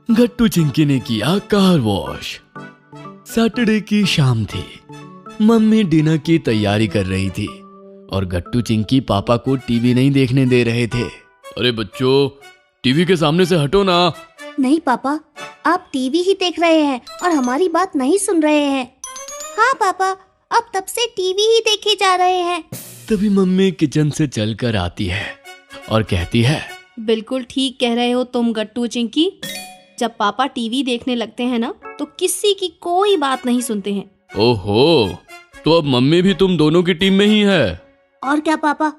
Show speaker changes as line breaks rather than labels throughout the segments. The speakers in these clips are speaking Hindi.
गट्टू चिंकी ने किया कार वॉश। सैटरडे की शाम थी। मम्मी डिनर की तैयारी कर रही थी और गट्टू चिंकी पापा को टीवी नहीं देखने दे रहे थे। अरे बच्चों, टीवी के सामने से हटो ना।
नहीं पापा, आप टीवी ही देख रहे हैं और हमारी बात नहीं सुन रहे हैं। हाँ पापा, अब तब से टीवी ही देखे जा रहे हैं।
तभी मम्मी किचन से चलकर आती है और कहती है,
बिल्कुल ठीक कह रहे हो तुम गट्टू चिंकी। जब पापा टीवी देखने लगते हैं ना तो किसी की कोई बात नहीं सुनते हैं।
ओहो, तो अब मम्मी भी तुम दोनों की टीम में ही है।
और क्या पापा,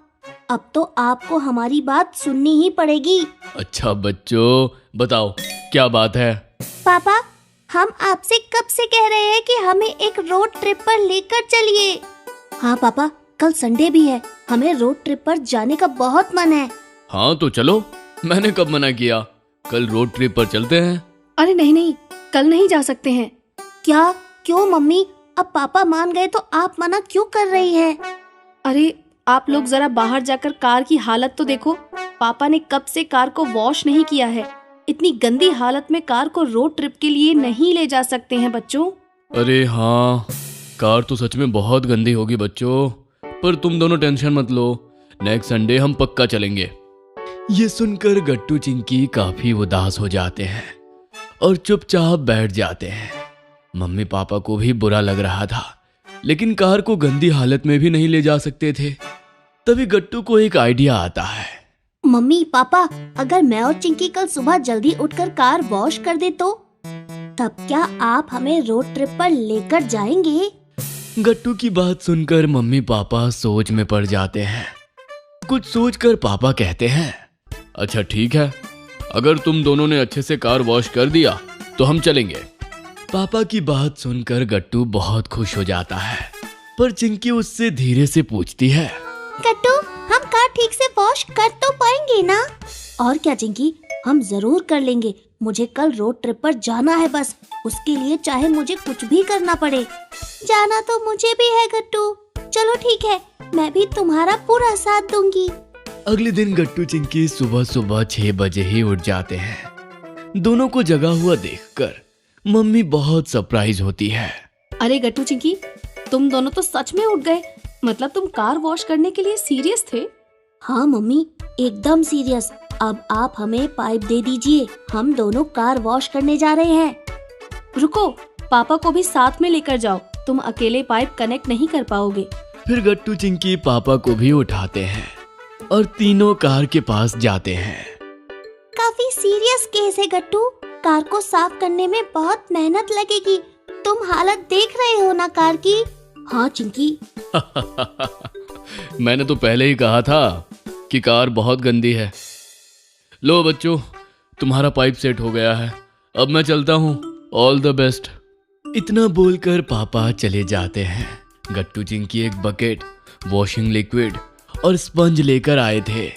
अब तो आपको हमारी बात सुननी ही पड़ेगी।
अच्छा बच्चों, बताओ क्या बात है।
पापा, हम आपसे कब से कह रहे हैं कि हमें एक रोड ट्रिप पर लेकर चलिए। हाँ पापा, कल संडे भी है, हमें रोड ट्रिप पर जाने का बहुत मन है।
हाँ तो चलो, मैंने कब मना किया। कल रोड ट्रिप पर चलते हैं।
अरे नहीं, कल नहीं जा सकते हैं।
क्या? क्यों मम्मी? अब पापा मान गए तो आप मना क्यों कर रही हैं?
अरे आप लोग जरा बाहर जाकर कार की हालत तो देखो। पापा ने कब से कार को वॉश नहीं किया है। इतनी गंदी हालत में कार को रोड ट्रिप के लिए नहीं ले जा सकते हैं बच्चों।
अरे हाँ, कार तो सच में बहुत गंदी होगी बच्चों, पर तुम दोनों टेंशन मत लो, नेक्स्ट संडे हम पक्का चलेंगे। ये सुनकर गट्टू चिंकी काफी उदास हो जाते हैं और चुपचाप बैठ जाते हैं। मम्मी पापा को भी बुरा लग रहा था, लेकिन कार को गंदी हालत में भी नहीं ले जा सकते थे। तभी गट्टू को एक आइडिया आता है।
मम्मी पापा, अगर मैं और चिंकी कल सुबह जल्दी उठकर कार वॉश कर दे तो तब क्या आप हमें रोड ट्रिप पर लेकर जाएंगे?
गट्टू की बात सुनकर मम्मी पापा सोच में पड़ जाते हैं। कुछ सोचकर पापा कहते हैं, अच्छा ठीक है, अगर तुम दोनों ने अच्छे से कार वॉश कर दिया तो हम चलेंगे। पापा की बात सुनकर गट्टू बहुत खुश हो जाता है, पर चिंकी उससे धीरे से पूछती है,
गट्टू, हम कार ठीक से वॉश कर तो पाएंगे ना? और क्या चिंकी, हम जरूर कर लेंगे। मुझे कल रोड ट्रिप पर जाना है, बस उसके लिए चाहे मुझे कुछ भी करना पड़े। जाना तो मुझे भी है गट्टू। चलो ठीक है, मैं भी तुम्हारा पूरा साथ दूंगी।
अगले दिन गट्टू चिंकी सुबह सुबह 6 बजे ही उठ जाते हैं। दोनों को जगा हुआ देखकर मम्मी बहुत सरप्राइज होती है।
अरे गट्टू चिंकी, तुम दोनों तो सच में उठ गए। मतलब तुम कार वॉश करने के लिए सीरियस थे?
हाँ मम्मी, एकदम सीरियस। अब आप हमें पाइप दे दीजिए, हम दोनों कार वॉश करने जा रहे हैं।
रुको, पापा को भी साथ में लेकर जाओ, तुम अकेले पाइप कनेक्ट नहीं कर पाओगे।
फिर गट्टू चिंकी पापा को भी उठाते हैं और तीनों कार के पास जाते हैं।
काफी सीरियस केस है गट्टू, कार को साफ करने में बहुत मेहनत लगेगी। तुम हालत देख रहे हो ना कार की? हाँ चिंकी।
मैंने तो पहले ही कहा था कि कार बहुत गंदी है। लो बच्चों, तुम्हारा पाइप सेट हो गया है, अब मैं चलता हूँ, ऑल द बेस्ट। इतना बोलकर पापा चले जाते हैं। गट्टू चिंकी एक बकेट, वॉशिंग लिक्विड और स्पंज लेकर आए थे।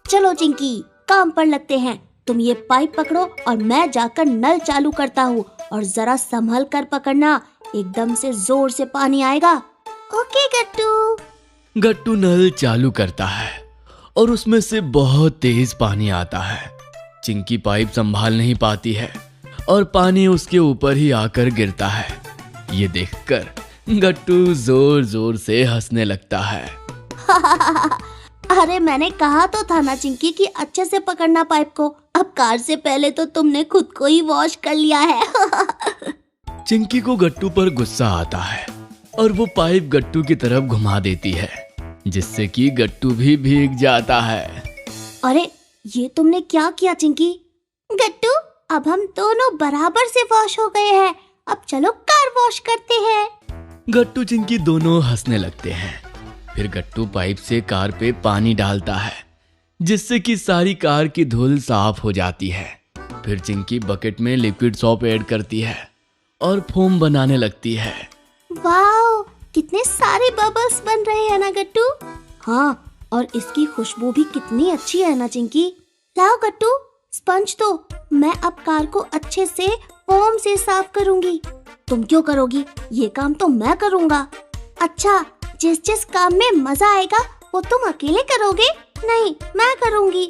चलो चिंकी, काम पर लगते हैं। तुम ये पाइप पकड़ो और मैं जाकर नल चालू करता हूँ, और जरा संभल कर पकड़ना, एकदम से जोर से पानी आएगा। ओके गट्टू।
गट्टू नल चालू करता है और उसमें से बहुत तेज पानी आता है। चिंकी पाइप संभाल नहीं पाती है और पानी उसके ऊपर ही आकर गिरता है। ये देखकर गट्टू जोर जोर से हंसने लगता है।
अरे मैंने कहा तो था ना चिंकी कि अच्छे से पकड़ना पाइप को। अब कार से पहले तो तुमने खुद को ही वॉश कर लिया है।
चिंकी को गट्टू पर गुस्सा आता है और वो पाइप गट्टू की तरफ घुमा देती है, जिससे कि गट्टू भी भीग जाता है।
अरे ये तुमने क्या किया चिंकी? गट्टू, अब हम दोनों बराबर से वॉश हो गए हैं, अब चलो कार वॉश करते हैं।
गट्टू चिंकी दोनों हंसने लगते हैं। फिर गट्टू पाइप से कार पे पानी डालता है, जिससे कि सारी कार की धूल साफ हो जाती है। फिर चिंकी बकेट में लिक्विड सोप ऐड करती है और फोम बनाने लगती है।
वाओ, कितने सारे बबल्स बन रहे हैं ना गट्टू। हाँ, और इसकी खुशबू भी कितनी अच्छी है ना चिंकी। लाओ गट्टू, स्पंज दो, मैं अब कार को अच्छे से फोम से साफ करूंगी। तुम क्यों करोगी, ये काम तो मैं करूंगा। अच्छा, जिस जिस काम में मजा आएगा वो तुम अकेले करोगे? नहीं, मैं करूंगी।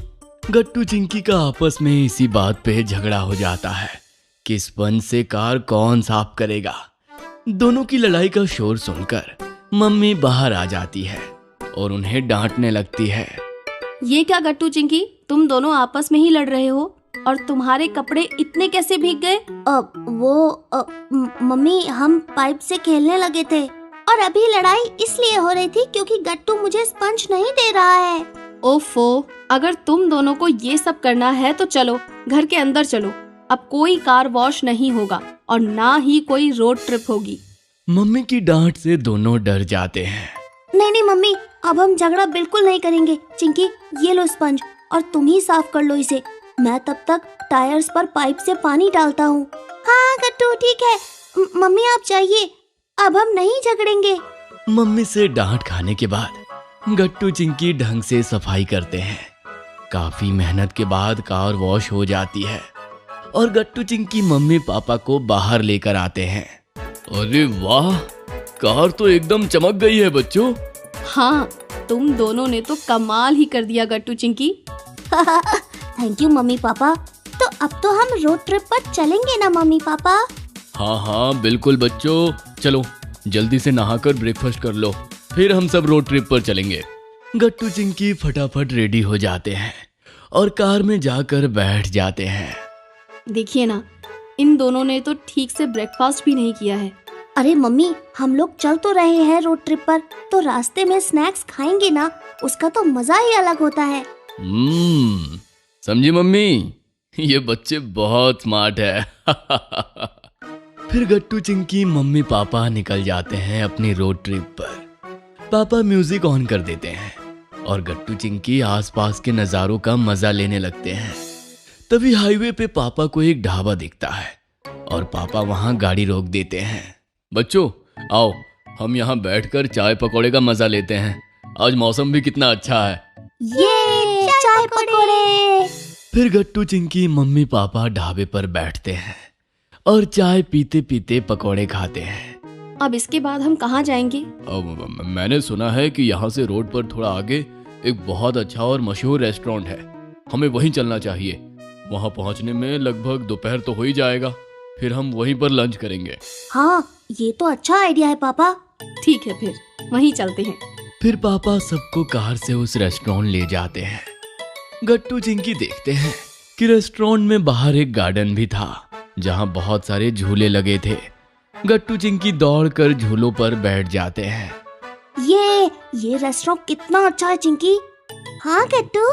गट्टू चिंकी का आपस में इसी बात पे झगड़ा हो जाता है कि स्पंज से कार कौन साफ करेगा। दोनों की लड़ाई का शोर सुनकर मम्मी बाहर आ जाती है और उन्हें डांटने लगती है।
ये क्या गट्टू चिंकी, तुम दोनों आपस में ही लड़ रहे हो और तुम्हारे कपड़े इतने कैसे भीग गए?
मम्मी हम पाइप से खेलने लगे थे और अभी लड़ाई इसलिए हो रही थी क्योंकि गट्टू मुझे स्पंज नहीं दे रहा है।
ओफो, अगर तुम दोनों को ये सब करना है तो चलो घर के अंदर चलो। अब कोई कार वॉश नहीं होगा और ना ही कोई रोड ट्रिप होगी।
मम्मी की डांट से दोनों डर जाते हैं।
नहीं मम्मी, अब हम झगड़ा बिल्कुल नहीं करेंगे। चिंकी ये लो स्पंज और तुम ही साफ कर लो इसे। मैं तब तक टायर्स पर पाइप से पानी डालता हूँ। हाँ गट्टू ठीक है, मम्मी आप जाइए, अब हम नहीं झगड़ेंगे।
मम्मी से डांट खाने के बाद गट्टू चिंकी ढंग से सफाई करते हैं। काफी मेहनत के बाद कार वॉश हो जाती है और गट्टू चिंकी मम्मी पापा को बाहर लेकर आते हैं। अरे वाह, कार तो एकदम चमक गई है बच्चों।
हाँ, तुम दोनों ने तो कमाल ही कर दिया Gattu Chinki.
Thank you mummy papa. तो अब तो हम रोड ट्रिप पर चलेंगे ना मम्मी पापा?
हाँ बिल्कुल बच्चों, चलो जल्दी से नहाकर ब्रेकफास्ट कर लो, फिर हम सब रोड ट्रिप पर चलेंगे। गट्टू चिंकी फटाफट रेडी हो जाते हैं और कार में जाकर बैठ जाते हैं।
देखिए ना, इन दोनों ने तो ठीक से ब्रेकफास्ट भी नहीं किया है।
अरे मम्मी, हम लोग चल तो रहे हैं रोड ट्रिप पर, तो रास्ते में स्नैक्स खाएंगे ना, उसका तो मजा ही अलग होता है।
समझी मम्मी, ये बच्चे बहुत स्मार्ट है। फिर गट्टू चिंकी मम्मी पापा निकल जाते हैं अपनी रोड ट्रिप पर। पापा म्यूजिक ऑन कर देते हैं और गट्टू चिंकी आसपास के नजारों का मजा लेने लगते हैं। तभी हाईवे पे पापा को एक ढाबा दिखता है और पापा वहां गाड़ी रोक देते हैं। बच्चों आओ, हम यहाँ बैठकर चाय पकौड़े का मजा लेते हैं। आज मौसम भी कितना अच्छा है।
ये चाय पकौड़े।
फिर गट्टू चिंकी मम्मी पापा ढाबे पर बैठते हैं और चाय पीते पीते पकौड़े खाते हैं।
अब इसके बाद हम कहाँ जाएंगे?
मैंने सुना है कि यहाँ से रोड पर थोड़ा आगे एक बहुत अच्छा और मशहूर रेस्टोरेंट है, हमें वहीं चलना चाहिए। वहाँ पहुँचने में लगभग दोपहर तो हो ही जाएगा, फिर हम वहीं पर लंच करेंगे।
हाँ ये तो अच्छा आइडिया है पापा।
ठीक है, फिर वहीं चलते हैं।
फिर पापा सबको कार से उस रेस्टोरेंट ले जाते हैं। गट्टू चिंकी देखते हैं कि रेस्टोरेंट में बाहर एक गार्डन भी था जहाँ बहुत सारे झूले लगे थे। गट्टू चिंकी दौड़कर झूलों पर बैठ जाते हैं।
ये रेस्टोरेंट कितना अच्छा है चिंकी। हाँ गट्टू।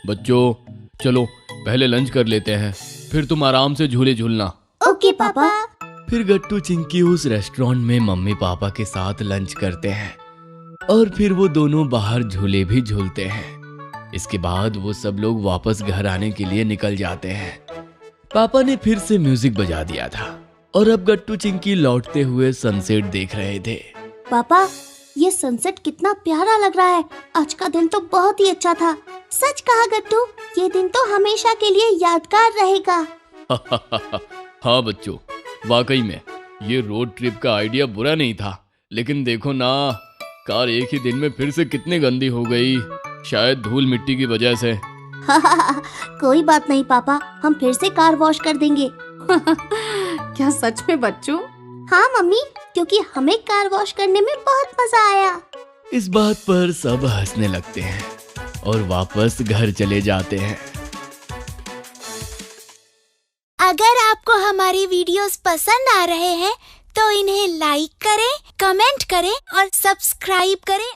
बच्चों चलो पहले लंच कर लेते हैं, फिर तुम आराम से झूले झूलना।
ओके पापा।
फिर गट्टू चिंकी उस रेस्टोरेंट में मम्मी पापा के साथ लंच करते हैं और फिर वो दोनों बाहर झूले भी झूलते हैं। इसके बाद वो सब लोग वापस घर आने के लिए निकल जाते हैं। पापा ने फिर से म्यूजिक बजा दिया था और अब गट्टू चिंकी लौटते हुए सनसेट देख रहे थे।
पापा ये सनसेट कितना प्यारा लग रहा है। आज का दिन तो बहुत ही अच्छा था। सच कहा गट्टू, ये दिन तो हमेशा के लिए यादगार रहेगा।
हाँ बच्चों, वाकई में ये रोड ट्रिप का आइडिया बुरा नहीं था, लेकिन देखो ना, कार एक ही दिन में फिर से कितनी गंदी हो गई, शायद धूल मिट्टी की वजह से।
कोई बात नहीं पापा, हम फिर से कार वॉश कर देंगे।
क्या सच में बच्चों?
हाँ मम्मी, क्योंकि हमें कार वॉश करने में बहुत मजा आया।
इस बात पर सब हंसने लगते हैं और वापस घर चले जाते हैं।
अगर आपको हमारी वीडियोस पसंद आ रहे हैं तो इन्हें लाइक करें, कमेंट करें और सब्सक्राइब करें